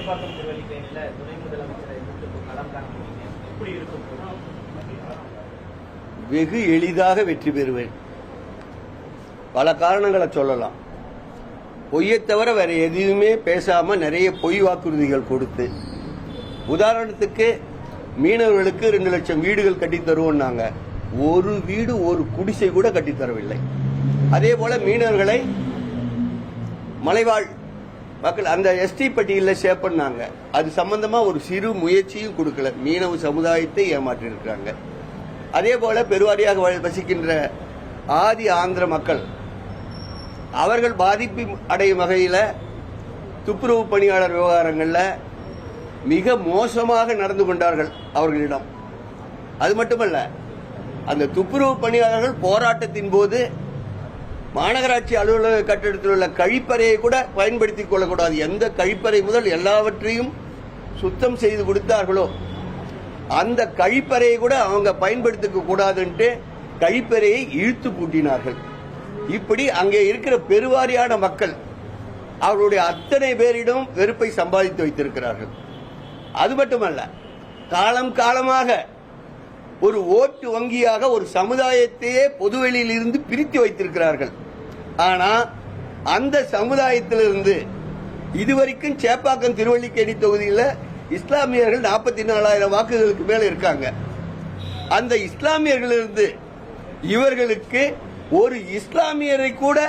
சேப்பாக்கம் திருவல்லிக்கேணியில துணை முதலமைச்சரை களம் காண்பீங்க, எப்படி இருக்கும்? வெகு எளிதாக வெற்றி பெறுவேன். பல காரணங்களை சொல்லலாம். பொய்யை தவிர வேற எதுவுமே பேசாம நிறைய பொய் வாக்குறுதிகள் கொடுத்து, உதாரணத்துக்கு மீனவர்களுக்கு 2 லட்சம் வீடுகள் கட்டி தருவோம்னாங்க. ஒரு வீடு ஒரு குடிசை கூட கட்டித்தரவில்லை. அதே போல மீனவர்களை மலைவாழ் மக்கள் அந்த எஸ்டி பட்டியலில் சேர்ப்பண்ணாங்க. அது சம்பந்தமா ஒரு சிறு முயற்சியும் கொடுக்கல. மீனவ சமுதாயத்தை ஏமாற்றி இருக்கிறாங்க. அதே போல பெருவாரியாக வசிக்கின்ற ஆதி ஆந்திர மக்கள் அவர்கள் பாதிப்பு அடையும் வகையில் துப்புரவு பணியாளர் விவகாரங்களில் மிக மோசமாக நடந்து கொண்டார்கள் அவர்களிடம். அது மட்டுமல்ல, அந்த துப்புரவு பணியாளர்கள் போராட்டத்தின் போது மாநகராட்சி அலுவலக கட்டிடத்தில் உள்ள கழிப்பறையை கூட பயன்படுத்திக் கொள்ளக்கூடாது. எந்த கழிப்பறை முதல் எல்லாவற்றையும் சுத்தம் செய்து கொடுத்தார்களோ அந்த கழிப்பறையை கூட அவங்க பயன்படுத்திக்க கூடாதுன்ட்டு கழிப்பறையை இழுத்து பூட்டினார்கள். இப்படி அங்கே இருக்கிற பெருவாரியான மக்கள் அவர்களுடைய அத்தனை பேரிடம் வெறுப்பை சம்பாதித்து வைத்திருக்கிறார்கள். அது மட்டுமல்ல, காலம் காலமாக ஒரு ஓட்டு வங்கியாக ஒரு சமுதாயத்தையே பொதுவெளியில் இருந்து பிரித்து வைத்திருக்கிறார்கள். ஆனா அந்த சமுதாயத்திலிருந்து இதுவரைக்கும் சேப்பாக்கம் திருவல்லிக்கேணி தொகுதியில் இஸ்லாமியர்கள் 44,000 வாக்குகளுக்கு மேல இருக்காங்க. அந்த இஸ்லாமியர்களிலிருந்து இவர்களுக்கு ஒரு இஸ்லாமியரை கூட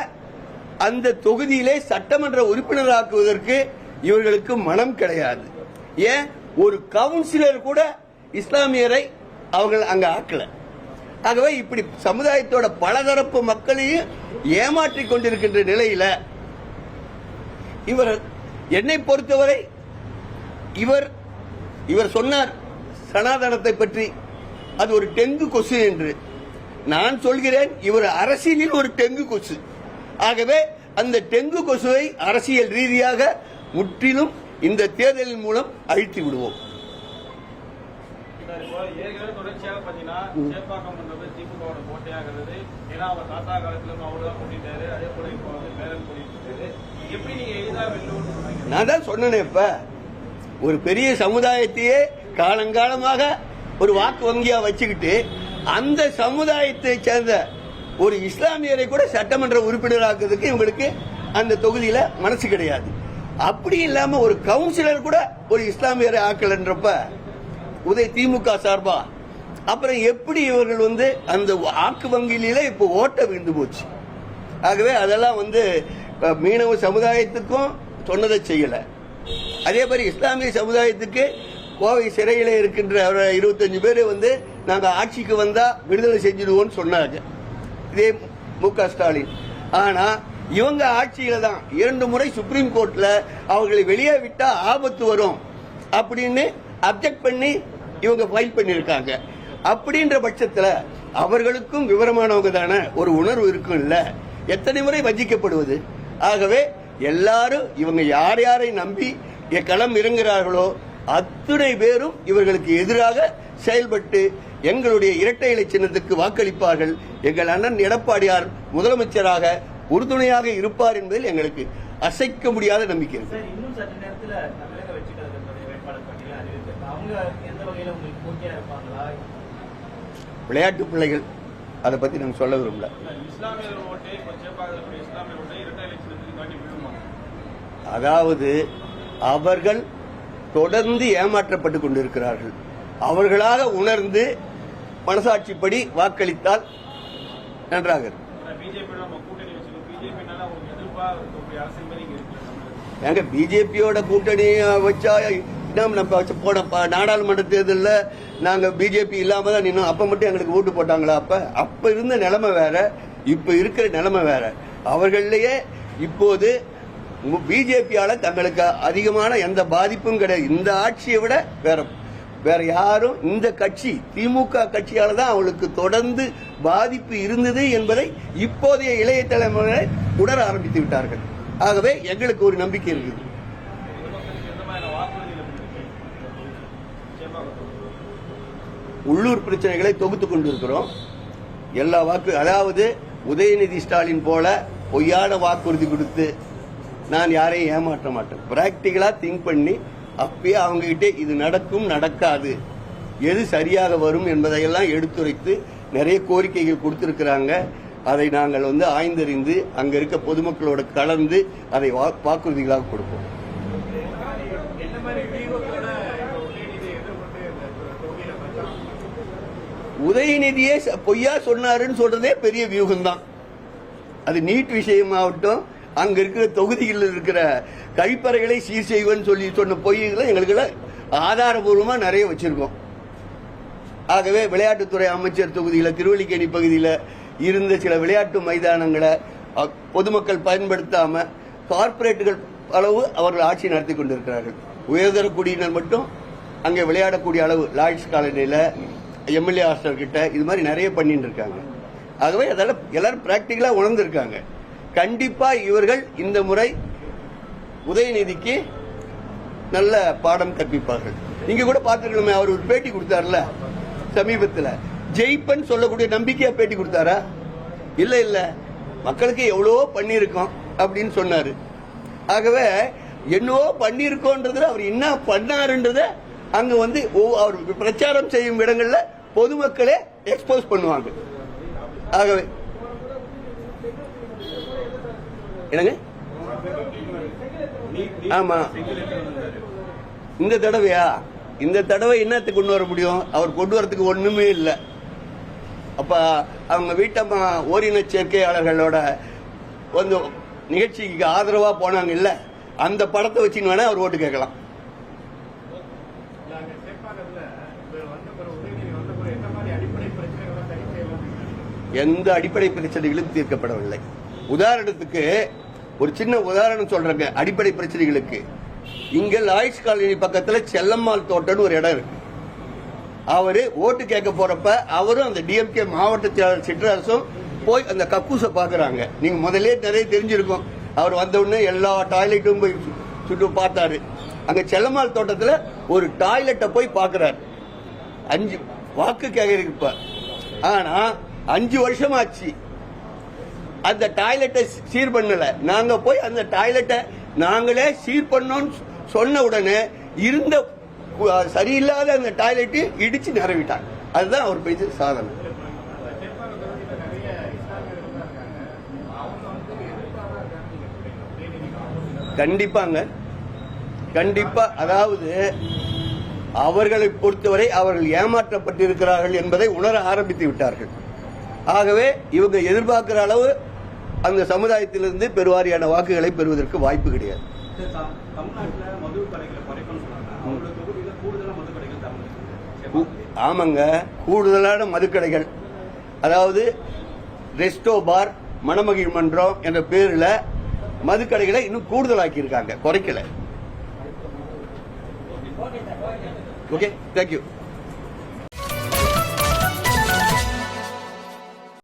அந்த தொகுதியிலே சட்டமன்ற உறுப்பினராக்குவதற்கு இவர்களுக்கு மனம் கிடையாது. ஏன் ஒரு கவுன்சிலர் கூட இஸ்லாமியரை அவர்கள் அங்க ஆக்கல. ஆகவே இப்படி சமுதாயத்தோட பலதரப்பு மக்களையும் ஏமாற்றிக் கொண்டிருக்கின்ற நிலையில இவர் என்னை பொறுத்தவரை இவர் சொன்னார் சனாதனத்தை பற்றி, அது ஒரு டெங்கு கொசு என்று. நான் சொல்கிறேன், இவர் அரசியலில் ஒரு டெங்கு கொசு. ஆகவே அந்த டெங்கு கொசுவை அரசியல் ரீதியாக முற்றிலும் இந்த தேர்தலின் மூலம் அழித்து விடுவோம். தொடர்ச்சியாக பாத்தீங்கன்னா சேப்பாக்கம் திமுக கோட்டையாகிறது. ஏன்னா அவர் தாத்தா காலத்திலும் அவருதான் கூட்டிட்டாரு. அதே போல இப்போ பேரன் கூட்டிட்டு எப்படி நீங்க எளிதாக வெல்லுவோம்? நான் தான் சொன்னேன், இப்ப ஒரு பெரிய சமுதாயத்தையே காலங்காலமாக ஒரு வாக்கு வங்கியா வச்சுக்கிட்டு அந்த சமுதாயத்தை சேர்ந்த ஒரு இஸ்லாமியரை கூட சட்டமன்ற உறுப்பினராக்குறதுக்கு இவங்களுக்கு அந்த தொகுதியில மனசு கிடையாது. அப்படி இல்லாம ஒரு கவுன்சிலர் கூட ஒரு இஸ்லாமியரை ஆக்கலன்றப்ப திமுக சார்பா அப்புறம் எப்படி இவர்கள் அந்த வாக்கு வங்கியில இப்ப ஓட்ட விழுந்து போச்சு. ஆகவே அதெல்லாம் மீனவ சமுதாயத்துக்கும் சொன்னதை செய்யல. அதே மாதிரி இஸ்லாமிய சமுதாயத்துக்கு கோவை சிறையில் இருக்கின்ற 25 பேர் நாங்க ஆட்சிக்கு வந்தா விடுதலை செஞ்சிடுவோம் சொன்னாங்க இதே மு.க. ஸ்டாலின். ஆனா இவங்க ஆட்சியில தான் 2 முறை சுப்ரீம் கோர்ட்ல அவர்களை வெளியே விட்டா ஆபத்து வரும் அப்படின்னு அப்செக்ட் பண்ணி இவங்க ஃபைல் பண்ணிருக்காங்க. அப்படின்ற பட்சத்துல அவர்களுக்கும் விவரமானவங்க தானே, ஒரு உணர்வு இருக்கும் இல்ல, எத்தனை முறை வஞ்சிக்கப்படுவது. ஆகவே எல்லாரும் இவங்க யார் யாரை நம்பி களம் இறங்குகிறார்களோ அத்துணை பேரும் இவர்களுக்கு எதிராக செயல்பட்டு எங்களுடைய இரட்டை இலை சின்னத்துக்கு வாக்களிப்பார்கள். எங்கள் அண்ணன் எடப்பாடியார் முதலமைச்சராக உறுதுணையாக இருப்பார் என்பதில் எங்களுக்கு அசைக்க முடியாத நம்பிக்கை இருக்கு. விளையாட்டு பிள்ளைகள், அதை பத்தி நாங்க சொல்ல விரும்பல. அதாவது அவர்கள் தொடர்ந்து ஏமாற்றப்பட்டுக் கொண்டிருக்கிறார்கள். அவர்களாக உணர்ந்து மனசாட்சிப்படி வாக்களித்தால் நன்றாக இருக்கும். எங்க பிஜேபியோட கூட்டணி வச்சா போன நாடாளுமன்ற தேர்தலில் நாங்க பிஜேபி இல்லாம தான் நின்னோம். அப்ப மட்டும் எங்களுக்கு ஓட்டு போட்டாங்களா? அப்ப இருந்த நிலைமை வேற, இப்ப இருக்கிற நிலைமை வேற. அவர்களிலேயே இப்போது பிஜேபியால தங்களுக்கு அதிகமான எந்த பாதிப்பும் கிடையாது. இந்த ஆட்சியை விட வேற யாரும் இந்த கட்சி திமுக கட்சியால தான் அவளுக்கு தொடர்ந்து பாதிப்பு இருந்தது என்பதை இப்போதைய இளைய தலைமுறை உணர ஆரம்பித்து விட்டார்கள். ஆகவே எங்களுக்கு ஒரு நம்பிக்கை இருக்குது. உள்ளூர் பிரச்சனைகளை தொகுத்துக் கொண்டிருக்கிறோம். எல்லா அதாவது உதயநிதி ஸ்டாலின் போல பொய்யான வாக்குறுதி கொடுத்து நான் யாரையும் ஏமாற்ற மாட்டேன். பிராக்டிகலா திங்க் பண்ணி அப்பயே அவங்க கிட்டே இது நடக்கும் நடக்காது, எது சரியாக வரும் என்பதையெல்லாம் எடுத்துரைத்து நிறைய கோரிக்கைகள் கொடுத்திருக்கிறாங்க. அதை நாங்கள் ஆய்ந்தறிந்து அங்க இருக்க பொதுமக்களோட கலந்து அதை வாக்குறுதிகளாக கொடுப்போம். உதயநிதியே பொய்யா சொன்னாருன்னு சொல்றதே பெரிய வியூகம் தான். அது நீட் விஷயமாகட்டும், அங்க இருக்கிற தொகுதிகளில் இருக்கிற கழிப்பறைகளை சீர் செய்வேன்னு சொல்லி சொன்ன பொய்களை எங்களுக்கு ஆதாரபூர்வமா நிறைய வச்சிருக்கோம். ஆகவே விளையாட்டுத்துறை அமைச்சர் தொகுதியில திருவல்லிக்கேணி பகுதியில் இருந்த சில விளையாட்டு மைதானங்களை பொதுமக்கள் பயன்படுத்தாம கார்பரேட்டுகள் அளவு அவர்கள் ஆட்சி நடத்தி கொண்டிருக்கிறார்கள். உயர்தர குடியினர் மட்டும் அங்கே விளையாடக்கூடிய அளவு லாய்ட்ஸ் காலனியில, எம்எல்ஏ ஹாஸ்டல் கிட்ட இது மாதிரி நிறைய பண்ணிட்டு இருக்காங்க. ஆகவே அதெல்லாம் எல்லாரும் பிராக்டிகலா உணர்ந்திருக்காங்க. கண்டிப்பா இவர்கள் இந்த முறை உதயநிதிக்கு நல்ல பாடம் கற்பிப்பார்கள். நீங்க கூட பார்த்துருக்கணுமே, அவர் ஒரு பேட்டி கொடுத்தாருல சமீபத்தில், ஜெயிப்பன் சொல்லக்கூடிய நம்பிக்கையா பேட்டி கொடுத்தாரா? இல்ல இல்ல, மக்களுக்கு எவ்வளவோ பண்ணியிருக்கோம் அப்படின்னு சொன்னாரு. ஆகவே என்னவோ பண்ணியிருக்கோன்றதுல அவர் என்ன பண்ணாருன்றத அங்க அவர் பிரச்சாரம் செய்யும் இடங்கள்ல பொதுமக்களே எக்ஸ்போஸ் பண்ணுவாங்க. ஆகவே என்னங்க, ஆமா, இந்த தடவையா, இந்த தடவை என்னத்துக்கு கொண்டு வர முடியும்? அவர் கொண்டு வரதுக்கு ஒண்ணுமே இல்லை. அப்ப அவங்க வீட்டம்மா ஓரின சேர்க்கையாளர்களோட நிகழ்ச்சிக்கு ஆதரவா போனாங்க இல்ல, அந்த படத்தை வச்சுன்னு வேணா அவர் ஓட்டு கேட்கலாம். எந்த அடிப்படை பிரச்சனைகளும் தீர்க்கப்படவில்லை. உதாரணத்துக்கு ஒரு சின்ன உதாரணம் சொல்றேங்க. அடிப்படை பிரச்சனைகளுக்கு இங்க லாய்ட்ஸ் காலனி பக்கத்துல செல்லம்மாள் தோட்டம்னு ஒரு இடம் இருக்கு. அவரு ஓட்டு கேட்க போறப்ப அவரும் அந்த டிஎம்கே மாவட்ட செயலாளர் சிற்றரசும் போய் அந்த கக்கூச பாக்குறாங்க. நீங்க முதலே நிறைய தெரிஞ்சிருக்கும். அவர் வந்த உடனே எல்லா டாய்லெட்டும் போய் சுட்டு பார்த்தாரு. அங்க செல்லம்மாள் தோட்டத்துல ஒரு டாய்லெட்டை போய் பாக்குறாரு. 5 வாக்கு கேட்க. ஆனா 5 வருஷம் ஆச்சு அந்த டாய்லெட்டை சீர் பண்ணல. நாங்க போய் அந்த டாய்லெட்டை நாங்களே சீர் பண்ணோம் சொன்ன உடனே இருந்த சரியில்லாத அந்த டாய்லெட் இடிச்சு நிறவிட்டாங்க. அதுதான் அவர் பேச்சு சாதனை. கண்டிப்பாங்க, கண்டிப்பா. அதாவது அவர்களை பொறுத்தவரை அவர்கள் ஏமாற்றப்பட்டிருக்கிறார்கள் என்பதை உணர ஆரம்பித்து விட்டார்கள். ஆகவே இவங்க எதிர்பார்க்கிற அளவு அந்த சமுதாயத்திலிருந்து பெருவாரியான வாக்குகளை பெறுவதற்கு வாய்ப்பு கிடையாது. ஆமாங்க, கூடுதலான மதுக்கடைகள், அதாவது ரெஸ்டோ பார், மணமகிழ் மன்றம் என்ற பேரில் மதுக்கடைகளை இன்னும் கூடுதலாக்கி இருக்காங்க, குறைக்கல. Okay, thank you.